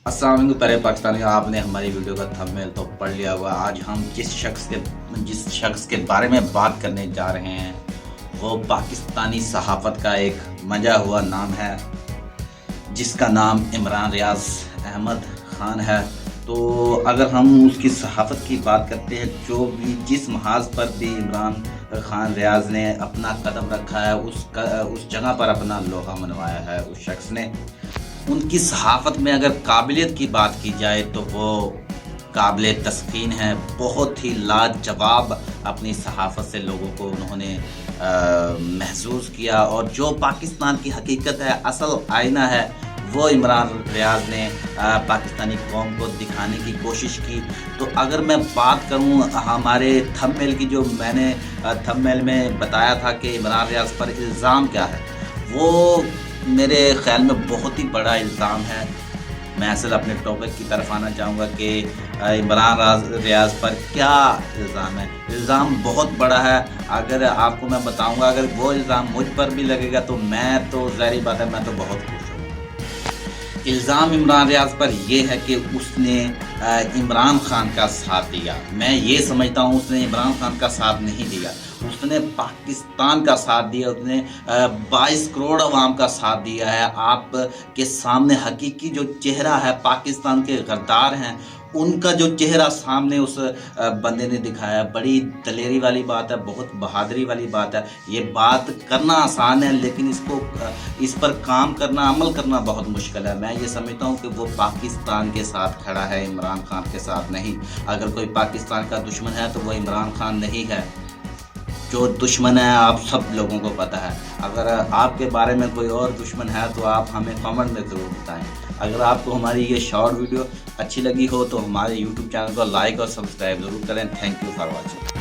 अस्सलाम वालेकुम प्यारे पाकिस्तानी। आपने हमारी वीडियो का थंबनेल तो पढ़ लिया होगा। आज हम जिस शख्स के बारे में बात करने जा रहे हैं वो पाकिस्तानी सहाफ़त का एक मजा हुआ नाम है, जिसका नाम इमरान रियाज अहमद ख़ान है। तो अगर हम उसकी सहाफ़त की बात करते हैं, जो भी जिस महाज पर भी इमरान ख़ान रियाज ने अपना कदम रखा है, उस जगह पर अपना लोहा मनवाया है उस शख्स ने। उनकी सहाफ़त में अगर काबिलियत की बात की जाए तो वो काबिल तस्कीन है। बहुत ही लाजवाब अपनी सहाफ़त से लोगों को उन्होंने महसूस किया, और जो पाकिस्तान की हकीकत है, असल आईना है, वो इमरान रियाज ने पाकिस्तानी कौम को दिखाने की कोशिश की। तो अगर मैं बात करूं हमारे थंबनेल की, जो मैंने थंबनेल में बताया था कि इमरान रियाज पर इल्ज़ाम क्या है, वो मेरे ख़्याल में बहुत ही बड़ा इल्ज़ाम है। मैं असल अपने टॉपिक की तरफ आना चाहूँगा कि इमरान रियाज पर क्या इल्ज़ाम है। इल्ज़ाम बहुत बड़ा है। अगर आपको मैं बताऊँगा, अगर वो इल्ज़ाम मुझ पर भी लगेगा तो मैं तो ज़ाहिर बात है, मैं तो बहुत खुश हूँ। इल्ज़ाम इमरान रियाज पर यह है कि उसने इमरान ख़ान का साथ दिया। मैं ये समझता हूँ उसने इमरान ख़ान का साथ नहीं दिया, उसने पाकिस्तान का साथ दिया। उसने 22 करोड़ अवाम का साथ दिया है। आप के सामने हकीकी जो चेहरा है, पाकिस्तान के गद्दार हैं उनका जो चेहरा सामने उस बंदे ने दिखाया। बड़ी दलेरी वाली बात है, बहुत बहादुरी वाली बात है। ये बात करना आसान है, लेकिन इस पर काम करना, अमल करना बहुत मुश्किल है। मैं ये समझता हूँ कि वो पाकिस्तान के साथ खड़ा है, इमरान ख़ान के साथ नहीं। अगर कोई पाकिस्तान का दुश्मन है तो वो इमरान ख़ान नहीं है। जो दुश्मन है आप सब लोगों को पता है। अगर आपके बारे में कोई और दुश्मन है तो आप हमें कमेंट में ज़रूर बताएं। अगर आपको हमारी ये शॉर्ट वीडियो अच्छी लगी हो तो हमारे YouTube चैनल को लाइक और सब्सक्राइब ज़रूर करें। Thank you for watching.